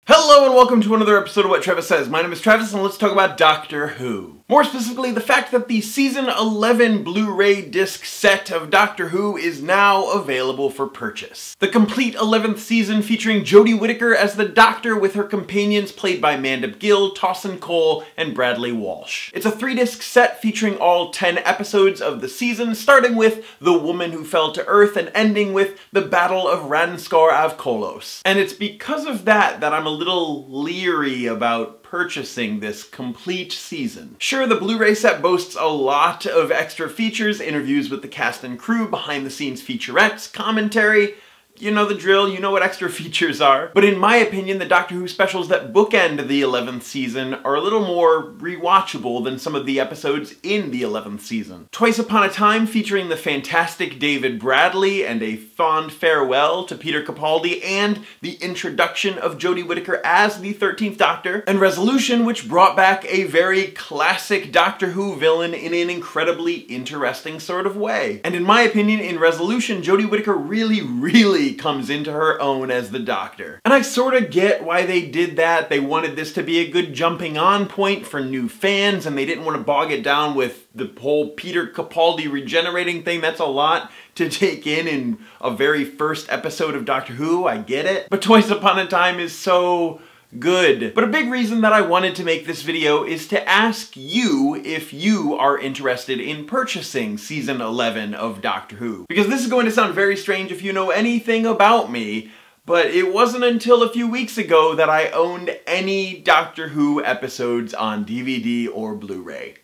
Hello and welcome to another episode of What Travis Says. My name is Travis and let's talk about Doctor Who. More specifically, the fact that the Season 11 Blu-ray disc set of Doctor Who is now available for purchase. The complete 11th season featuring Jodie Whittaker as the Doctor with her companions played by Mandip Gill, Tossin Cole, and Bradley Walsh. It's a 3-disc set featuring all 10 episodes of the season, starting with The Woman Who Fell to Earth and ending with the Battle of Ranskor av Kolos. And it's because of that I'm a little leery about purchasing this complete season. Sure, the Blu-ray set boasts a lot of extra features, interviews with the cast and crew, behind-the-scenes featurettes, commentary. You know the drill, you know what extra features are. But in my opinion, the Doctor Who specials that bookend the 11th season are a little more rewatchable than some of the episodes in the 11th season. Twice Upon a Time, featuring the fantastic David Bradley and a fond farewell to Peter Capaldi, and the introduction of Jodie Whittaker as the 13th Doctor, and Resolution, which brought back a very classic Doctor Who villain in an incredibly interesting sort of way. And in my opinion, in Resolution, Jodie Whittaker really comes into her own as the Doctor. And I sort of get why they did that. They wanted this to be a good jumping on point for new fans, and they didn't want to bog it down with the whole Peter Capaldi regenerating thing. That's a lot to take in a very first episode of Doctor Who. I get it. But Twice Upon a Time is so good. But a big reason that I wanted to make this video is to ask you if you are interested in purchasing Season 11 of Doctor Who. Because this is going to sound very strange if you know anything about me, but it wasn't until a few weeks ago that I owned any Doctor Who episodes on DVD or Blu-ray.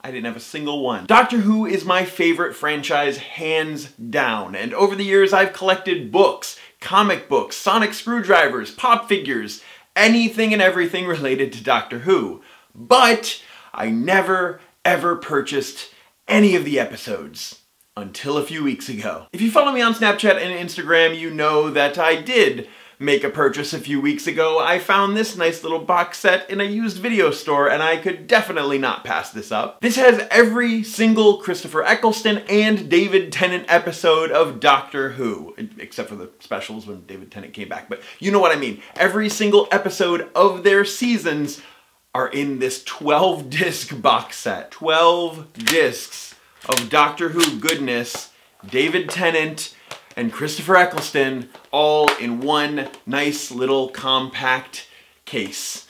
I didn't have a single one. Doctor Who is my favorite franchise, hands down, and over the years I've collected books, comic books, sonic screwdrivers, pop figures, anything and everything related to Doctor Who. But I never ever purchased any of the episodes until a few weeks ago. If you follow me on Snapchat and Instagram, you know that I did make a purchase a few weeks ago. I found this nice little box set in a used video store and I could definitely not pass this up. This has every single Christopher Eccleston and David Tennant episode of Doctor Who, except for the specials when David Tennant came back, but you know what I mean. Every single episode of their seasons are in this 12-disc box set. 12 discs of Doctor Who goodness, David Tennant and Christopher Eccleston, all in one nice little compact case.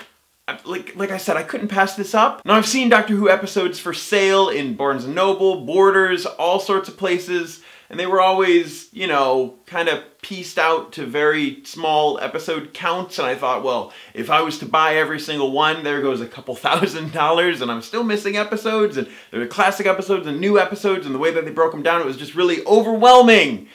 Like I said, I couldn't pass this up. Now I've seen Doctor Who episodes for sale in Barnes & Noble, Borders, all sorts of places, and they were always, you know, kind of pieced out to very small episode counts, and I thought, well, if I was to buy every single one, there goes a couple $1,000s, and I'm still missing episodes, and there are classic episodes and new episodes, and the way that they broke them down, it was just really overwhelming.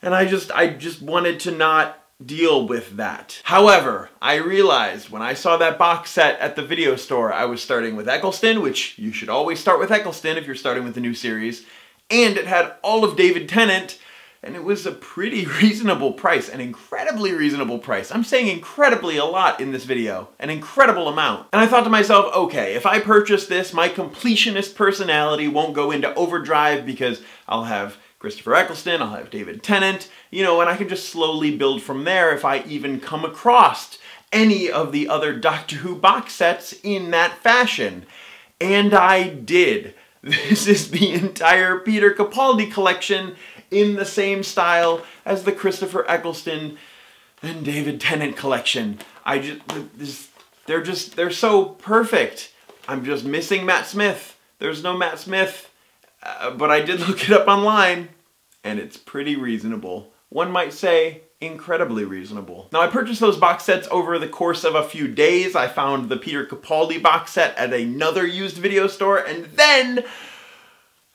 And I just wanted to not deal with that. However, I realized when I saw that box set at the video store, I was starting with Eccleston, which you should always start with Eccleston if you're starting with a new series, and it had all of David Tennant, and it was a pretty reasonable price, an incredibly reasonable price. I'm saying incredibly a lot in this video, an incredible amount. And I thought to myself, okay, if I purchase this, my completionist personality won't go into overdrive because I'll have Christopher Eccleston, I'll have David Tennant, you know, and I can just slowly build from there if I even come across any of the other Doctor Who box sets in that fashion. And I did. This is the entire Peter Capaldi collection in the same style as the Christopher Eccleston and David Tennant collection. They're so perfect. I'm just missing Matt Smith. There's no Matt Smith. But I did look it up online, and it's pretty reasonable. One might say incredibly reasonable. Now, I purchased those box sets over the course of a few days. I found the Peter Capaldi box set at another used video store, and then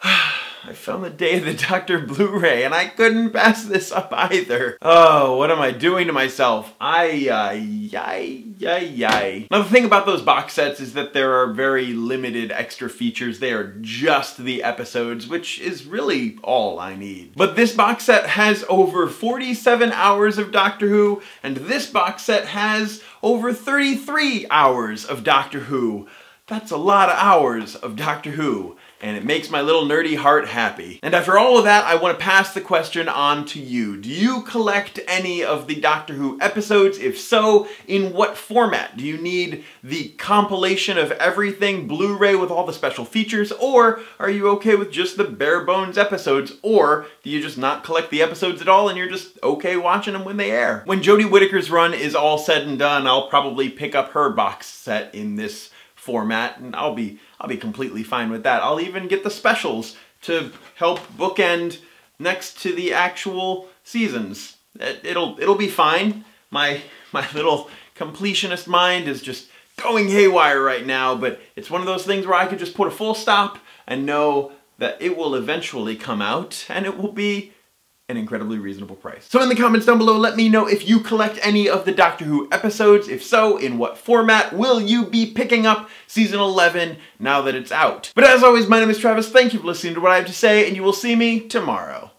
I found the Day of the Doctor Blu-ray, and I couldn't pass this up either. Oh, what am I doing to myself? Now, the thing about those box sets is that there are very limited extra features. They are just the episodes, which is really all I need. But this box set has over 47 hours of Doctor Who, and this box set has over 33 hours of Doctor Who. That's a lot of hours of Doctor Who. and it makes my little nerdy heart happy. And after all of that, I want to pass the question on to you. Do you collect any of the Doctor Who episodes? If so, in what format? Do you need the compilation of everything, Blu-ray with all the special features, or are you okay with just the bare bones episodes, or do you just not collect the episodes at all and you're just okay watching them when they air? When Jodie Whittaker's run is all said and done, I'll probably pick up her box set in this format, and I'll be completely fine with that. I'll even get the specials to help bookend next to the actual seasons. It'll be fine. My little completionist mind is just going haywire right now, but it's one of those things where I could just put a full stop and know that it will eventually come out, and it will be an incredibly reasonable price. So in the comments down below, let me know if you collect any of the Doctor Who episodes. If so, in what format will you be picking up season 11 now that it's out? But as always, my name is Travis. Thank you for listening to what I have to say, and you will see me tomorrow.